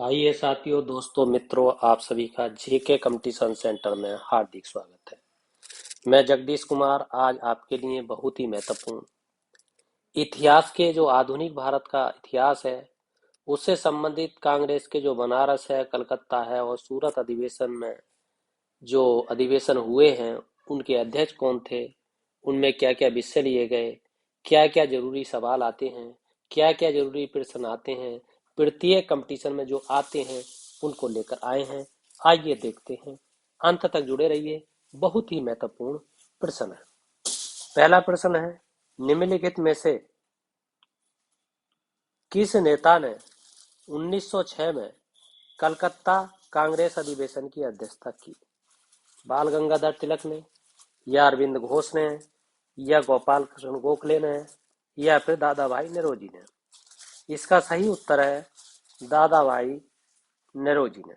आइए साथियों, दोस्तों, मित्रों, आप सभी का जेके कंपटीशन सेंटर में हार्दिक स्वागत है। मैं जगदीश कुमार आज आपके लिए बहुत ही महत्वपूर्ण इतिहास के जो आधुनिक भारत का इतिहास है उससे संबंधित कांग्रेस के जो बनारस है, कलकत्ता है और सूरत अधिवेशन में जो अधिवेशन हुए हैं उनके अध्यक्ष कौन थे, उनमें क्या क्या विषय लिए गए, क्या क्या जरूरी सवाल आते हैं, क्या क्या जरूरी प्रश्न आते हैं, प्रत्येक कंपटीशन में जो आते हैं उनको लेकर आए हैं। आइए देखते हैं, अंत तक जुड़े रहिए। बहुत ही महत्वपूर्ण प्रश्न है। पहला प्रश्न है, निम्नलिखित में से किस नेता ने 1906 में कलकत्ता कांग्रेस अधिवेशन की अध्यक्षता की? बाल गंगाधर तिलक ने, या अरविंद घोष ने, या गोपाल कृष्ण गोखले ने, या फिर दादा भाई नौरोजी ने? इसका सही उत्तर है दादा भाई नौरोजी ने।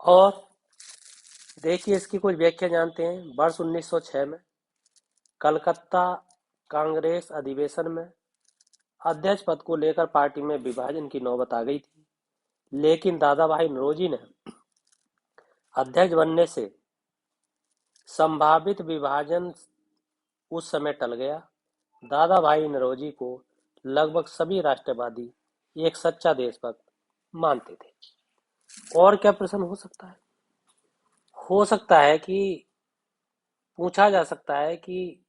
और देखिए, इसकी कुछ व्याख्या जानते हैं। वर्ष 1906 में कलकत्ता कांग्रेस अधिवेशन में अध्यक्ष पद को लेकर पार्टी में विभाजन की नौबत आ गई थी, लेकिन दादा भाई नौरोजी ने अध्यक्ष बनने से संभावित विभाजन उस समय टल गया। दादा भाई नौरोजी को लगभग सभी राष्ट्रवादी एक सच्चा देशभक्त मानते थे। और क्या प्रश्न हो सकता है? हो सकता है कि पूछा जा सकता है कि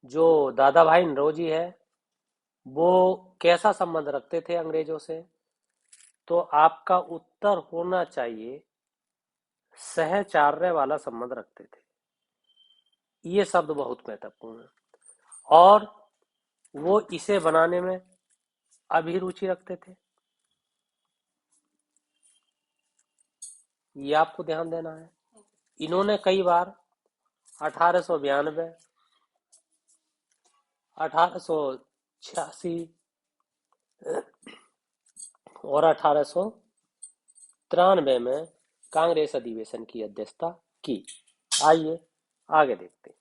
जो दादा भाई नौरोजी है वो कैसा संबंध रखते थे अंग्रेजों से? तो आपका उत्तर होना चाहिए सहचार्य वाला संबंध रखते थे। ये शब्द बहुत महत्वपूर्ण है। और वो इसे बनाने में अभिरुचि रखते थे, ये आपको ध्यान देना है। इन्होंने कई बार 1892, 1886 और 1893 में कांग्रेस अधिवेशन की अध्यक्षता की। आइए आगे देखते हैं।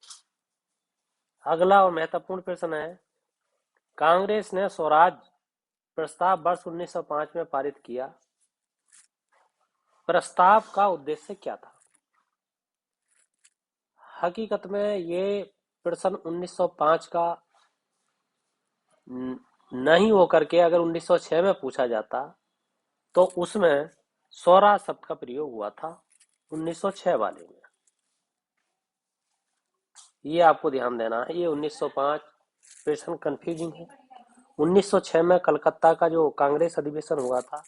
अगला और महत्वपूर्ण प्रश्न है, कांग्रेस ने स्वराज प्रस्ताव वर्ष 1905 में पारित किया। प्रस्ताव का उद्देश्य क्या था? हकीकत में ये प्रश्न 1905 का नहीं होकर के अगर 1906 में पूछा जाता तो उसमें स्वराज शब्द का प्रयोग हुआ था 1906 वाले में। ये आपको ध्यान देना है। ये 1905 प्रश्न कंफ्यूजिंग है। 1906 में कलकत्ता का जो कांग्रेस अधिवेशन हुआ था,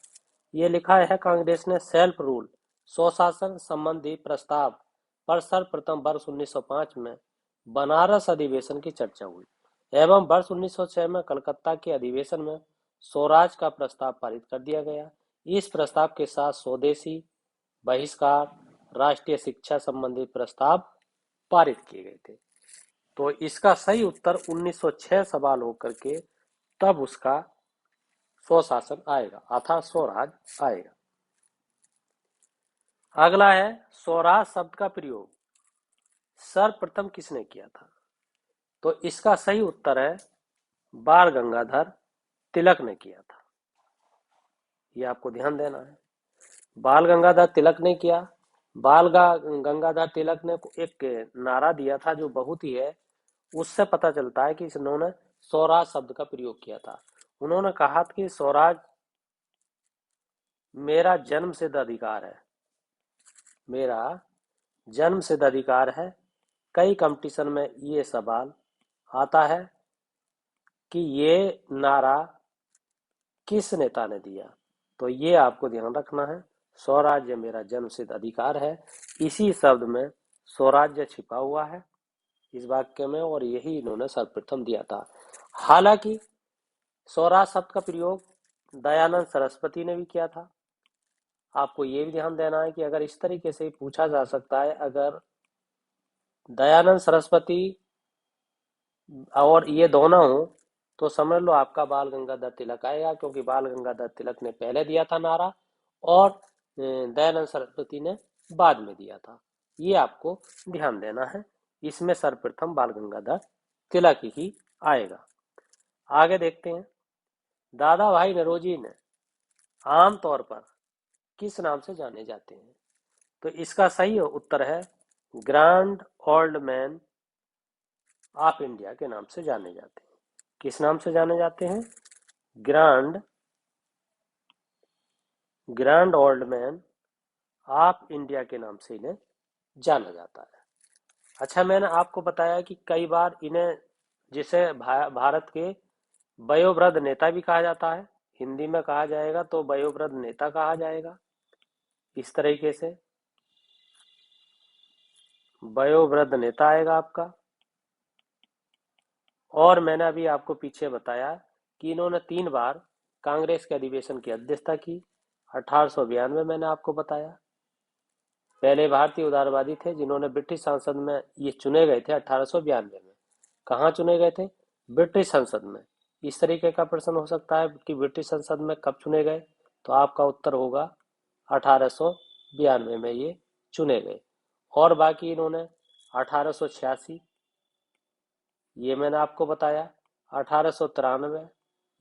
ये लिखा है कांग्रेस ने सेल्फ रूल स्वशासन संबंधी प्रस्ताव पर सर्वप्रथम वर्ष 1905 में बनारस अधिवेशन की चर्चा हुई एवं वर्ष 1906 में कलकत्ता के अधिवेशन में स्वराज का प्रस्ताव पारित कर दिया गया। इस प्रस्ताव के साथ स्वदेशी बहिष्कार, राष्ट्रीय शिक्षा संबंधी प्रस्ताव पारित किए गए थे। तो इसका सही उत्तर 1906 सवाल होकर के तब उसका स्वशासन आएगा अर्थात स्वराज आएगा। अगला है, स्वराज शब्द का प्रयोग सर्वप्रथम किसने किया था? तो इसका सही उत्तर है बाल गंगाधर तिलक ने किया था। ये आपको ध्यान देना है। बाल गंगाधर तिलक ने किया। गंगाधर तिलक ने एक नारा दिया था जो बहुत ही है, उससे पता चलता है कि इन्होंने स्वराज शब्द का प्रयोग किया था। उन्होंने कहा कि स्वराज मेरा जन्म सिद्ध अधिकार है, मेरा जन्म सिद्ध अधिकार है। कई कंपटीशन में ये सवाल आता है कि ये नारा किस नेता ने दिया, तो ये आपको ध्यान रखना है। स्वराज्य मेरा जन्मसिद्ध अधिकार है, इसी शब्द में स्वराज्य छिपा हुआ है इस वाक्य में, और यही इन्होंने सर्वप्रथम दिया था। हालांकि स्वराज शब्द का प्रयोग दयानंद सरस्वती ने भी किया था। आपको ये भी ध्यान देना है कि अगर इस तरीके से पूछा जा सकता है, अगर दयानंद सरस्वती और ये दोनों हो तो समझ लो आपका बाल गंगाधर तिलक आएगा, क्योंकि बाल गंगाधर तिलक ने पहले दिया था नारा और दयानंद सरस्वती ने बाद में दिया था। ये आपको ध्यान देना है। इसमें सर्वप्रथम बाल गंगाधर तिलक ही आएगा। आगे देखते हैं, दादा भाई नौरोजी ने आम तौर पर किस नाम से जाने जाते हैं? तो इसका सही उत्तर है grand old man of India के नाम से जाने जाते हैं। किस नाम से जाने जाते हैं? Grand grand old man of India के नाम से इन्हें जाना जाता है। अच्छा, मैंने आपको बताया कि कई बार इन्हें जिसे भारत के वयोवृद्ध नेता भी कहा जाता है। हिंदी में कहा जाएगा तो वयोवृद्ध नेता कहा जाएगा। इस तरीके से वयोवृद्ध नेता आएगा आपका। और मैंने अभी आपको पीछे बताया कि इन्होंने 3 बार कांग्रेस के अधिवेशन की अध्यक्षता की। 1892 मैंने आपको बताया। पहले भारतीय उदारवादी थे जिन्होंने ब्रिटिश संसद में ये चुने गए थे 1892 में। कहाँ चुने गए थे? ब्रिटिश संसद में। इस तरीके का प्रश्न हो सकता है कि ब्रिटिश संसद में कब चुने गए, तो आपका उत्तर होगा 1892 में ये चुने गए। और बाकी इन्होंने 1886 ये मैंने आपको बताया, 1893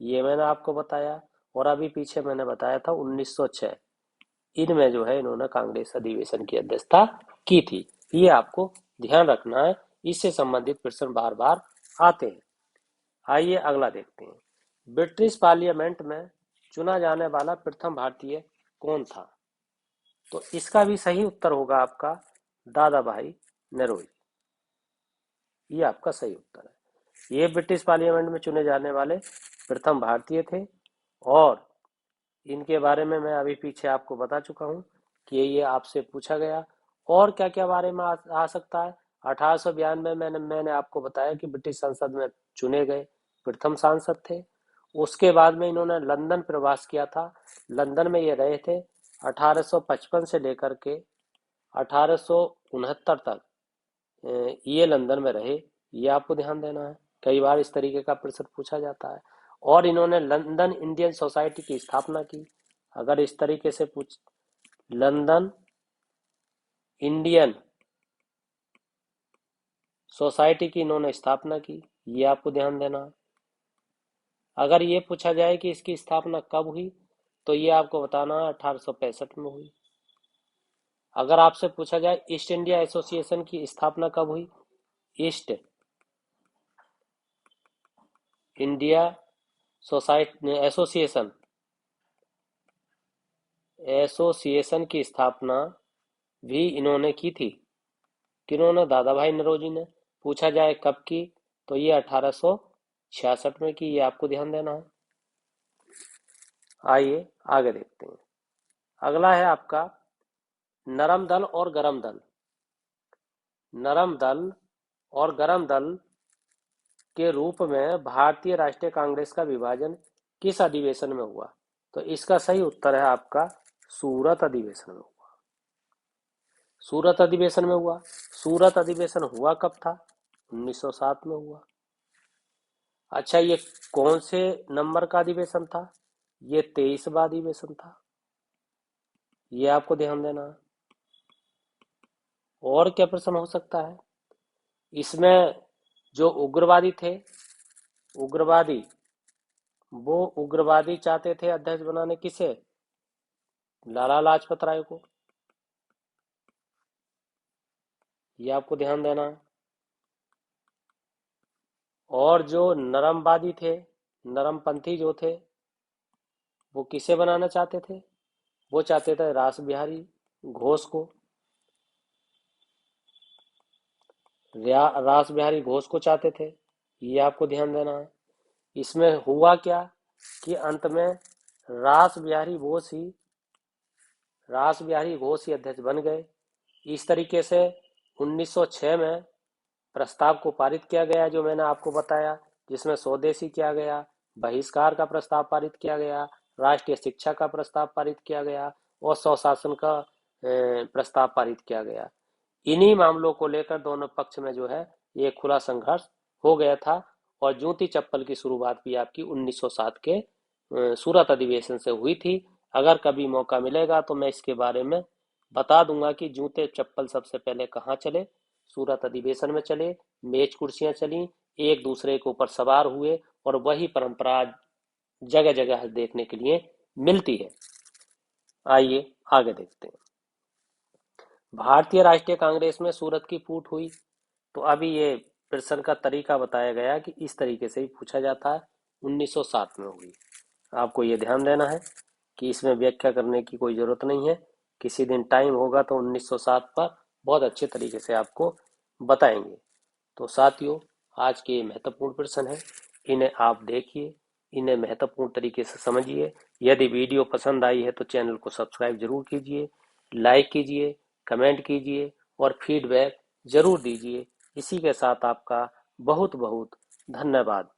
ये मैंने आपको बताया, और अभी पीछे मैंने बताया था 1906। इनमें जो है इन्होंने कांग्रेस अधिवेशन की अध्यक्षता की थी। ये आपको ध्यान रखना है, इससे संबंधित प्रश्न बार बार आते हैं। आइए अगला देखते हैं। ब्रिटिश पार्लियामेंट में चुना जाने वाला प्रथम भारतीय कौन था? तो इसका भी सही उत्तर होगा आपका दादा भाई नौरोजी। ये आपका सही उत्तर है। ये ब्रिटिश पार्लियामेंट में चुने जाने वाले प्रथम भारतीय थे, और इनके बारे में मैं अभी पीछे आपको बता चुका हूँ कि ये आपसे पूछा गया। और क्या क्या बारे में आ सकता है? 1892 में मैंने आपको बताया कि ब्रिटिश संसद में चुने गए प्रथम सांसद थे। उसके बाद में इन्होंने लंदन प्रवास किया था। लंदन में ये रहे थे 1855 से लेकर के 1869 तक। ये लंदन में रहे, ये आपको ध्यान देना है। कई बार इस तरीके का प्रश्न पूछा जाता है। और इन्होंने लंदन इंडियन सोसाइटी की स्थापना की। अगर इस तरीके से पूछ, लंदन इंडियन सोसाइटी की इन्होंने स्थापना की, ये आपको ध्यान देना है। अगर ये पूछा जाए कि इसकी स्थापना कब हुई, तो ये आपको बताना है 1865 में हुई। अगर आपसे पूछा जाए ईस्ट इंडिया एसोसिएशन की स्थापना कब हुई, ईस्ट इंडिया सोसाइटी एसोसिएशन की स्थापना भी इन्होंने की थी। किन्होंने? दादा भाई नौरोजी ने। पूछा जाए कब की, तो ये 1866 में की, ये आपको ध्यान देना है। आइए आगे देखते हैं। अगला है आपका नरम दल और गरम दल। नरम दल और गरम दल के रूप में भारतीय राष्ट्रीय कांग्रेस का विभाजन किस अधिवेशन में हुआ? तो इसका सही उत्तर है आपका सूरत अधिवेशन में हुआ। सूरत अधिवेशन में हुआ। सूरत अधिवेशन हुआ कब था? 1907 में हुआ। अच्छा, ये कौन से नंबर का अधिवेशन था? ये 23वां अधिवेशन था। ये आपको ध्यान देना है। और क्या प्रश्न हो सकता है इसमें? जो उग्रवादी थे, उग्रवादी, वो उग्रवादी चाहते थे अध्यक्ष बनाने किसे? लाला लाजपत राय को। ये आपको ध्यान देना है। और जो नरमवादी थे, नरमपंथी जो थे, वो किसे बनाना चाहते थे? वो चाहते थे रास बिहारी घोष को। रास बिहारी घोष को चाहते थे। ये आपको ध्यान देना है। इसमें हुआ क्या कि अंत में रास बिहारी घोष ही अध्यक्ष बन गए। इस तरीके से 1906 में प्रस्ताव को पारित किया गया, जो मैंने आपको बताया, जिसमें स्वदेशी किया गया, बहिष्कार का प्रस्ताव पारित किया गया, राष्ट्रीय शिक्षा का प्रस्ताव पारित किया गया, और स्वशासन का प्रस्ताव पारित किया गया। इन्हीं मामलों को लेकर दोनों पक्ष में जो है ये खुला संघर्ष हो गया था। और जूती चप्पल की शुरुआत भी आपकी 1907 के सूरत अधिवेशन से हुई थी। अगर कभी मौका मिलेगा तो मैं इसके बारे में बता दूंगा कि जूते चप्पल सबसे पहले कहाँ चले। सूरत अधिवेशन में चले, मेज कुर्सियां चली, एक दूसरे के ऊपर सवार हुए, और वही परंपरा जगह जगह देखने के लिए मिलती है। आइए आगे देखते हैं। भारतीय राष्ट्रीय कांग्रेस में सूरत की फूट हुई। तो अभी ये प्रश्न का तरीका बताया गया कि इस तरीके से ही पूछा जाता है। 1907 में हुई। आपको ये ध्यान देना है कि इसमें व्याख्या करने की कोई जरूरत नहीं है। किसी दिन टाइम होगा तो 1907 पर बहुत अच्छे तरीके से आपको बताएंगे। तो साथियों, आज के ये महत्वपूर्ण प्रश्न है, इन्हें आप देखिए, इन्हें महत्वपूर्ण तरीके से समझिए। यदि वीडियो पसंद आई है तो चैनल को सब्सक्राइब जरूर कीजिए, लाइक कीजिए, कमेंट कीजिए और फीडबैक जरूर दीजिए। इसी के साथ आपका बहुत बहुत धन्यवाद।